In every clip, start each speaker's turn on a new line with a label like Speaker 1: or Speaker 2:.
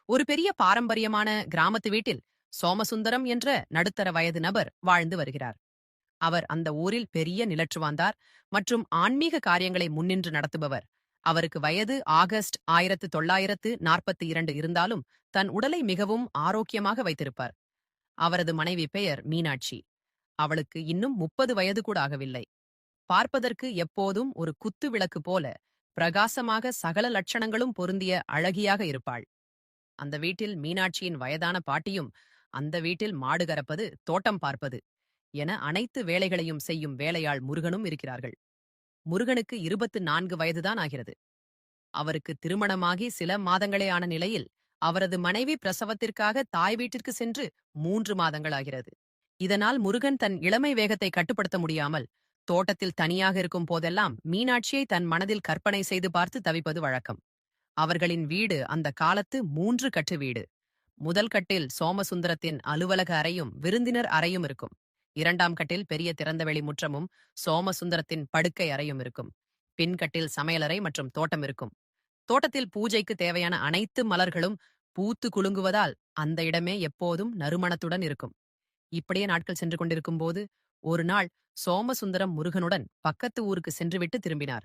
Speaker 1: ஒரு பெரிய பாரம்பரியமான கிராமத்து வீட்டில் சோமசுந்தரம் என்ற நடுத்தர வயது நபர் வாழ்ந்து வருகிறார். அவர் அந்த ஊரில் பெரிய நிலற்றுவாந்தார் மற்றும் ஆன்மீக காரியங்களை முன்னின்று நடத்துபவர். அவருக்கு வயது ஆகஸ்ட் 1942 இருந்தாலும் தன் உடலை மிகவும் ஆரோக்கியமாக வைத்திருப்பார். அவரது மனைவி பெயர் மீனாட்சி. அவளுக்கு இன்னும் 30 வயது கூட ஆகவில்லை. பார்ப்பதற்கு எப்போதும் ஒரு குத்து விளக்கு போல பிரகாசமாக சகல லட்சணங்களும் பொருந்திய அழகியாக இருப்பாள். அந்த வீட்டில் மீனாட்சியின் வயதான பாட்டியும் அந்த வீட்டில் மாடு கறப்பது, தோட்டம் பார்ப்பது என அனைத்து வேலைகளையும் செய்யும் வேலையாள் முருகனும் இருக்கிறார்கள். முருகனுக்கு 24 வயதுதான் ஆகிறது. அவருக்கு திருமணமாகி சில மாதங்களே ஆன நிலையில் அவரது மனைவி பிரசவத்திற்காக தாய் வீட்டிற்கு சென்று 3 மாதங்கள் ஆகிறது. இதனால் முருகன் தன் இளமை வேகத்தை கட்டுப்படுத்த முடியாமல் தோட்டத்தில் தனியாக இருக்கும் போதெல்லாம் மீனாட்சியை தன் மனதில் கற்பனை செய்து பார்த்து தவிப்பது வழக்கம். அவர்களின் வீடு அந்த காலத்து 3 கட்டு வீடு. முதல் கட்டில் சோமசுந்தரத்தின் அலுவலக அறையும் விருந்தினர் அறையும் இருக்கும். 2ஆம் கட்டில் பெரிய திறந்தவெளி முற்றமும் சோமசுந்தரத்தின் படுக்கை அறையும் இருக்கும். பின்கட்டில் சமையலறை மற்றும் தோட்டம் இருக்கும். தோட்டத்தில் பூஜைக்கு தேவையான அனைத்து மலர்களும் பூத்து குலுங்குவதால் அந்த இடமே எப்போதும் நறுமணத்துடன் இருக்கும். இப்படியே நாட்கள் சென்று கொண்டிருக்கும் போது ஒரு நாள் சோமசுந்தரம் முருகனுடன் பக்கத்து ஊருக்கு சென்றுவிட்டு திரும்பினார்.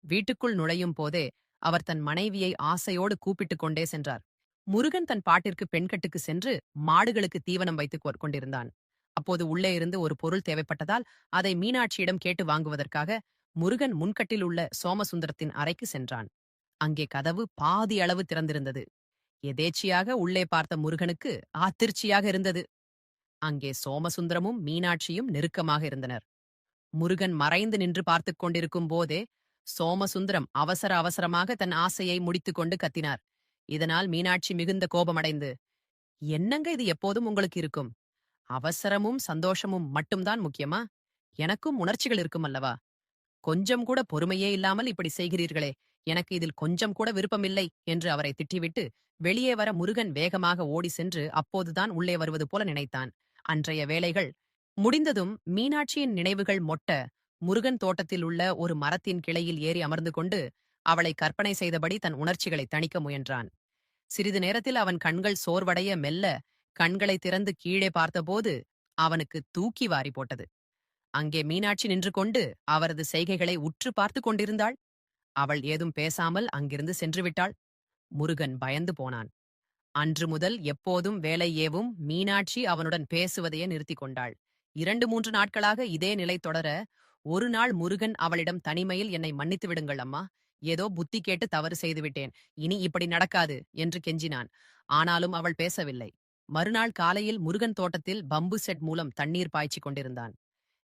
Speaker 1: வீட்டுக்குள் நுழையும் போதே அவர் தன் மனைவியை ஆசையோடு கூப்பிட்டுக் கொண்டே சென்றார். முருகன் தன் பாட்டிற்கு பெண்கட்டுக்கு சென்று மாடுகளுக்கு தீவனம் வைத்துக் கொண்டிருந்தான். அப்போது உள்ளே இருந்து ஒரு பொருள் தேவைப்பட்டதால் அதை மீனாட்சியிடம் கேட்டு வாங்குவதற்காக முருகன் முன்கட்டில் உள்ள சோமசுந்தரத்தின் அறைக்கு சென்றான். அங்கே கதவு பாதி அளவு திறந்திருந்தது. எதேச்சியாக உள்ளே பார்த்த முருகனுக்கு ஆத்திர்ச்சியாக இருந்தது. அங்கே சோமசுந்தரமும் மீனாட்சியும் நெருக்கமாக இருந்தனர். முருகன் மறைந்து நின்று பார்த்துக் கொண்டிருக்கும் போதே சோமசுந்தரம் அவசர அவசரமாக தன் ஆசையை முடித்துக்கொண்டு கத்தினார். இதனால் மீனாட்சி மிகுந்த கோபமடைந்து, என்னங்க இது எப்போதும் உங்களுக்கு இருக்கும்? அவசரமும் சந்தோஷமும் மட்டும்தான் முக்கியமா? எனக்கும் உணர்ச்சிகள் இருக்கும் அல்லவா? கொஞ்சம் கூட பொறுமையே இல்லாமல் இப்படி செய்கிறீர்களே, எனக்கு இதில் கொஞ்சம் கூட விருப்பமில்லை என்று அவரை திட்டிவிட்டு வெளியே வர முருகன் வேகமாக ஓடி சென்று அப்போதுதான் உள்ளே வருவது போல நினைத்தான். அன்றைய வேலைகள் முடிந்ததும் மீனாட்சியின் நினைவுகள் மொட்ட முருகன் தோட்டத்தில் உள்ள ஒரு மரத்தின் கிளையில் ஏறி அமர்ந்து கொண்டு அவளை கற்பனை செய்தபடி தன் உணர்ச்சிகளை தணிக்க முயன்றான். சிறிது நேரத்தில் அவன் கண்கள் சோர்வடைய மெல்ல கண்களை திறந்து கீழே பார்த்தபோது அவனுக்கு தூக்கி வாரி போட்டது. அங்கே மீனாட்சி நின்று கொண்டு அவரது செய்கைகளை உற்று பார்த்து கொண்டிருந்தாள். அவள் ஏதும் பேசாமல் அங்கிருந்து சென்று விட்டாள். முருகன் பயந்து போனான். அன்று முதல் எப்போதும் வேலை ஏவும் மீனாட்சி அவனுடன் பேசுவதையே நிறுத்திக் கொண்டாள். 2-3 நாட்களாக இதே நிலை தொடர ஒரு நாள் முருகன் அவளிடம் தனிமையில் என்னை மன்னித்து விடுங்கள் அம்மா, ஏதோ புத்தி கேட்டு தவறு செய்துவிட்டேன், இனி இப்படி நடக்காது என்று கெஞ்சினான். ஆனாலும் அவள் பேசவில்லை. மறுநாள் காலையில் முருகன் தோட்டத்தில் பம்பு செட் மூலம் தண்ணீர் பாய்ச்சி கொண்டிருந்தான்.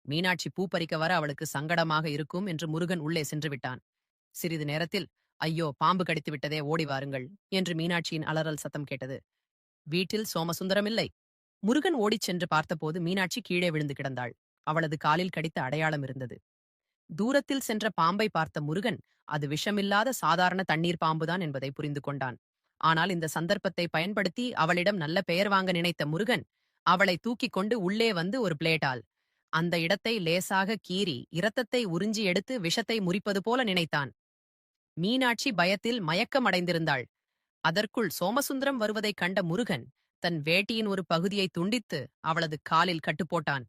Speaker 1: மீனாட்சி பூ பறிக்க வர அவளுக்கு சங்கடமாக இருக்கும் என்று முருகன் உள்ளே சென்று விட்டான். சிறிது நேரத்தில், ஐயோ பாம்பு கடித்து விட்டதே, ஓடி வாருங்கள் என்று மீனாட்சியின் அலறல் சத்தம் கேட்டது. வீட்டில் சோமசுந்தரம் இல்லை. முருகன் ஓடிச் சென்று பார்த்தபோது மீனாட்சி கீழே விழுந்து கிடந்தாள். அவளது காலில் கடித்த அடையாளம் இருந்தது. தூரத்தில் சென்ற பாம்பை பார்த்த முருகன் அது விஷமில்லாத சாதாரண தண்ணீர் பாம்புதான் என்பதை புரிந்து கொண்டான். ஆனால் இந்த சந்தர்ப்பத்தை பயன்படுத்தி அவளிடம் நல்ல பெயர் வாங்க நினைத்த முருகன் அவளை தூக்கிக் கொண்டு உள்ளே வந்து ஒரு பிளேட்டால் அந்த இடத்தை லேசாக கீறி இரத்தத்தை உறிஞ்சி எடுத்து விஷத்தை முறிப்பது போல நினைத்தான். மீனாட்சி பயத்தில் மயக்கமடைந்திருந்தாள். அதற்குள் சோமசுந்தரம் வருவதைக் கண்ட முருகன் தன் வேட்டியின் ஒரு பகுதியை துண்டித்து அவளது காலில் கட்டுப்போட்டான்.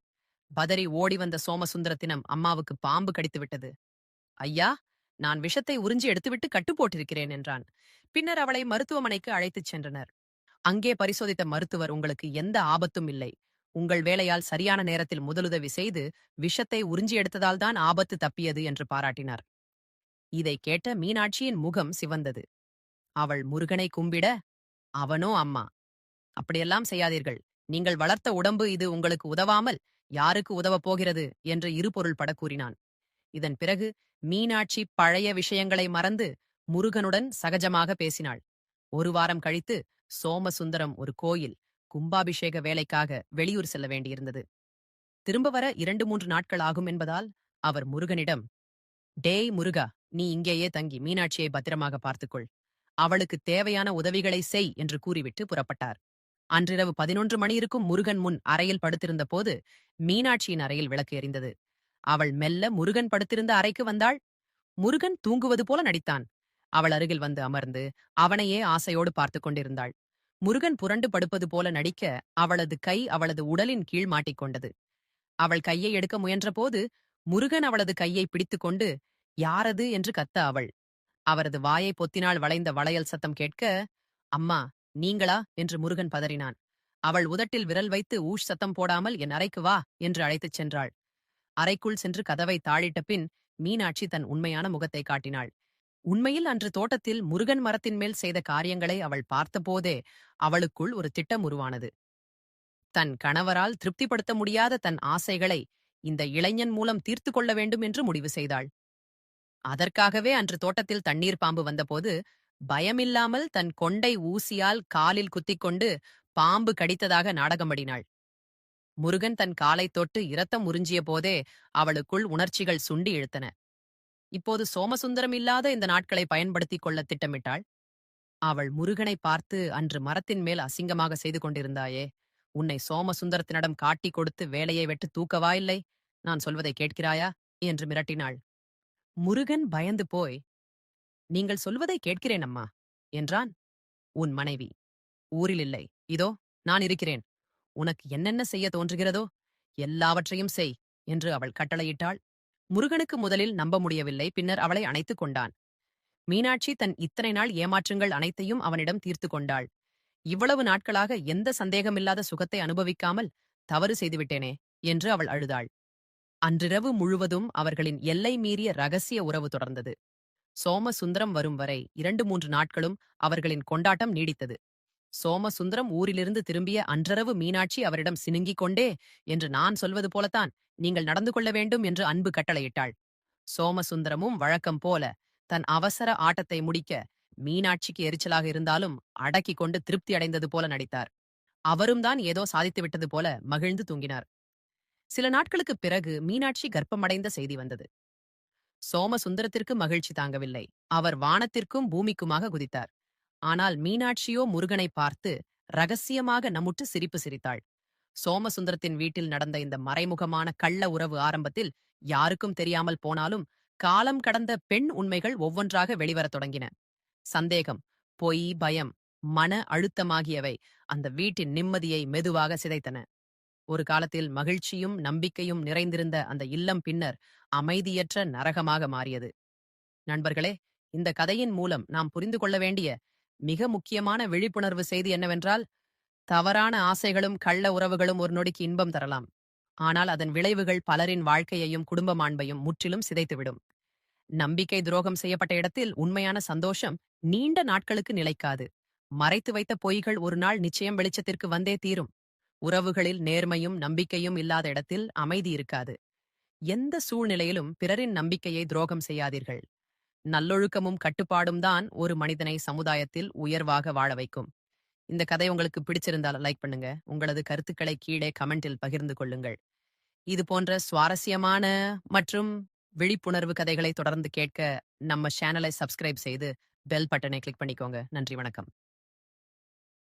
Speaker 1: பதறி ஓடி வந்த சோமசுந்தரத்தினம் அம்மாவுக்கு பாம்பு கடித்து விட்டது. ஐயா, நான் விஷத்தை உறிஞ்சி எடுத்துவிட்டு கட்டு போட்டிருக்கிறேன் என்றான். பின்னர் அவளை மருத்துவமனைக்கு அழைத்துச் சென்றனர். அங்கே பரிசோதித்த மருத்துவர், உங்களுக்கு எந்த ஆபத்தும் இல்லை, உங்கள் வேலையால் சரியான நேரத்தில் முதலுதவி செய்து விஷத்தை உறிஞ்சி எடுத்ததால் தான் ஆபத்து தப்பியது என்று பாராட்டினார். இதை கேட்ட மீனாட்சியின் முகம் சிவந்தது. அவள் முருகனை கும்பிட, அவனோ அம்மா, அப்படியெல்லாம் செய்யாதீர்கள், நீங்கள் வளர்த்த உடம்பு இது உங்களுக்கு உதவாமல் யாருக்கு உதவப் போகிறது என்று இருபொருள் பட கூறினான். இதன் பிறகு மீனாட்சி பழைய விஷயங்களை மறந்து முருகனுடன் சகஜமாக பேசினாள். ஒரு வாரம் கழித்து சோமசுந்தரம் ஒரு கோயில் கும்பாபிஷேக வேலைக்காக வெளியூர் செல்ல வேண்டியிருந்தது. திரும்ப வர 2-3 நாட்கள் ஆகும் என்பதால் அவர் முருகனிடம், டேய் முருகா, நீ இங்கேயே தங்கி மீனாட்சியை பத்திரமாக பார்த்துக்கொள், அவளுக்கு தேவையான உதவிகளை செய் என்று கூறிவிட்டு புறப்பட்டார். அன்றிரவு 11 மணி இருக்கும் முருகன் முன் அறையில் படுத்திருந்த போது மீனாட்சியின் அறையில் விளக்கு எரிந்தது. அவள் மெல்ல முருகன் படுத்திருந்த அறைக்கு வந்தாள். முருகன் தூங்குவது போல நடித்தான். அவள் அருகில் வந்து அமர்ந்து அவனையே ஆசையோடு பார்த்துக் கொண்டிருந்தாள். முருகன் புரண்டு படுப்பது போல நடிக்க அவளது கை அவளது உடலின் கீழ் மாட்டிக்கொண்டது. அவள் கையை எடுக்க முயன்றபோது முருகன் அவளது கையை பிடித்துக்கொண்டு யாரது என்று கத்த அவள். அவரது வாயை பொத்தினால் வளைந்த வளையல் சத்தம் கேட்க, அம்மா, நீங்களா என்று முருகன் பதறினான். அவள் உதட்டில் விரல் வைத்து ஊஷ் சத்தம் போடாமல் என் அறைக்கு வா என்று அழைத்துச் சென்றாள். அறைக்குள் சென்று கதவை தாழிட்ட பின் மீனாட்சி தன் உண்மையான முகத்தை காட்டினாள். உண்மையில் அன்று தோட்டத்தில் முருகன் மரத்தின் மேல் செய்த காரியங்களை அவள் பார்த்தபோதே அவளுக்குள் ஒரு திட்டம் உருவானது. தன் கணவரால் திருப்திப்படுத்த முடியாத தன் ஆசைகளை இந்த இளைஞன் மூலம் தீர்த்து கொள்ள வேண்டும் என்று முடிவு செய்தாள். அதற்காகவே அன்று தோட்டத்தில் தண்ணீர் பாம்பு வந்தபோது பயமில்லாமல் தன் கொண்டை ஊசியால் காலில் குத்திக்கொண்டு பாம்பு கடித்ததாக நாடகமடினாள். முருகன் தன் காலைத் தொட்டு இரத்தம் உறிஞ்சிய போதே அவளுக்குள் உணர்ச்சிகள் சுண்டி இழுத்தன. இப்போது சோமசுந்தரம் இல்லாத இந்த நாட்களை பயன்படுத்திக் கொள்ள திட்டமிட்டாள். அவள் முருகனை பார்த்து, அன்று மரத்தின் மேல் அசிங்கமாக செய்து கொண்டிருந்தாயே, உன்னை சோமசுந்தரத்தினிடம் காட்டிக் கொடுத்து வேலையை விட்டு தூக்கவா இல்லை? நான் சொல்வதை கேட்கிறாயா என்று மிரட்டினாள். முருகன் பயந்து போய், நீங்கள் சொல்வதை கேட்கிறேன் அம்மா என்றான். உன் மனைவி ஊரில் இல்லை, இதோ நான் இருக்கிறேன். உனக்கு என்னென்ன செய்ய தோன்றுகிறதோ எல்லாவற்றையும் செய் என்று அவள் கட்டளையிட்டாள். முருகனுக்கு முதலில் நம்ப முடியவில்லை. பின்னர் அவளை அணைத்துக் கொண்டான். மீனாட்சி தன் இத்தனை நாள் ஏமாற்றங்கள் அனைத்தையும் அவனிடம் தீர்த்து கொண்டாள். இவ்வளவு நாட்களாக எந்த சந்தேகமில்லாத சுகத்தை அனுபவிக்காமல் தவறு செய்துவிட்டேனே என்று அவள் அழுதாள். அன்றிரவு முழுவதும் அவர்களின் எல்லை மீறிய ரகசிய உறவு தொடர்ந்தது. சோமசுந்தரம் வரும் வரை 2-3 நாட்களும் அவர்களின் கொண்டாட்டம் நீடித்தது. சோமசுந்தரம் ஊரிலிருந்து திரும்பிய அன்றரவு மீனாட்சி அவரிடம் சினுங்கிக் கொண்டே, என்று நான் சொல்வது போலத்தான் நீங்கள் நடந்து கொள்ள வேண்டும் என்று அன்பு கட்டளையிட்டாள். சோமசுந்தரமும் வழக்கம் போல தன் அவசர ஆட்டத்தை முடிக்க மீனாட்சிக்கு எரிச்சலாக இருந்தாலும் அடக்கிக் கொண்டு திருப்தி அடைந்தது போல நடித்தார். அவரும் தான் ஏதோ சாதித்து விட்டது போல மகிழ்ந்து தூங்கினார். சில நாட்களுக்குப் பிறகு மீனாட்சி கர்ப்பமடைந்த செய்தி வந்தது. சோமசுந்தரத்திற்கு மகிழ்ச்சி தாங்கவில்லை. அவர் வானத்திற்கும் பூமிக்குமாக குதித்தார். ஆனால் மீனாட்சியோ முருகனை பார்த்து ரகசியமாக நம்முற்று சிரிப்பு சிரித்தாள். சோமசுந்தரத்தின் வீட்டில் நடந்த இந்த மறைமுகமான கள்ள உறவு ஆரம்பத்தில் யாருக்கும் தெரியாமல் போனாலும் காலம் கடந்த பெண் உண்மைகள் ஒவ்வொன்றாக வெளிவரத் தொடங்கின. சந்தேகம், பொய், பயம், மன அழுத்தமாகியவை அந்த வீட்டின் நிம்மதியை மெதுவாக சிதைத்தன. ஒரு காலத்தில் மகிழ்ச்சியும் நம்பிக்கையும் நிறைந்திருந்த அந்த இல்லம் பின்னர் அமைதியற்ற நரகமாக மாறியது. நண்பர்களே, இந்த கதையின் மூலம் நாம் புரிந்து கொள்ள வேண்டிய மிக முக்கியமான விழிப்புணர்வு செய்தி என்னவென்றால், தவறான ஆசைகளும் கள்ள உறவுகளும் ஒரு நொடிக்கு இன்பம் தரலாம். ஆனால் அதன் விளைவுகள் பலரின் வாழ்க்கையையும் குடும்ப மாண்பையும் முற்றிலும் சிதைத்துவிடும். நம்பிக்கை துரோகம் செய்யப்பட்ட இடத்தில் உண்மையான சந்தோஷம் நீண்ட நாட்களுக்கு நிலைக்காது. மறைத்து வைத்த பொய்கள் ஒரு நாள் நிச்சயம் வெளிச்சத்திற்கு வந்தே தீரும். உறவுகளில் நேர்மையும் நம்பிக்கையும் இல்லாத இடத்தில் அமைதி இருக்காது. எந்த சூழ்நிலையிலும் பிறரின் நம்பிக்கையை துரோகம் செய்யாதீர்கள். நல்லொழுக்கமும் கட்டுப்பாடும் தான் ஒரு மனிதனை சமுதாயத்தில் உயர்வாக வாழ வைக்கும். இந்த கதை உங்களுக்கு பிடிச்சிருந்தால் லைக் பண்ணுங்க. உங்களது கருத்துக்களை கீழே கமெண்டில் பகிர்ந்து கொள்ளுங்கள். இது போன்ற சுவாரஸ்யமான மற்றும் விழிப்புணர்வு கதைகளை தொடர்ந்து கேட்க நம்ம சேனலை சப்ஸ்கிரைப் செய்து பெல் பட்டனை கிளிக் பண்ணிக்கோங்க. நன்றி, வணக்கம்.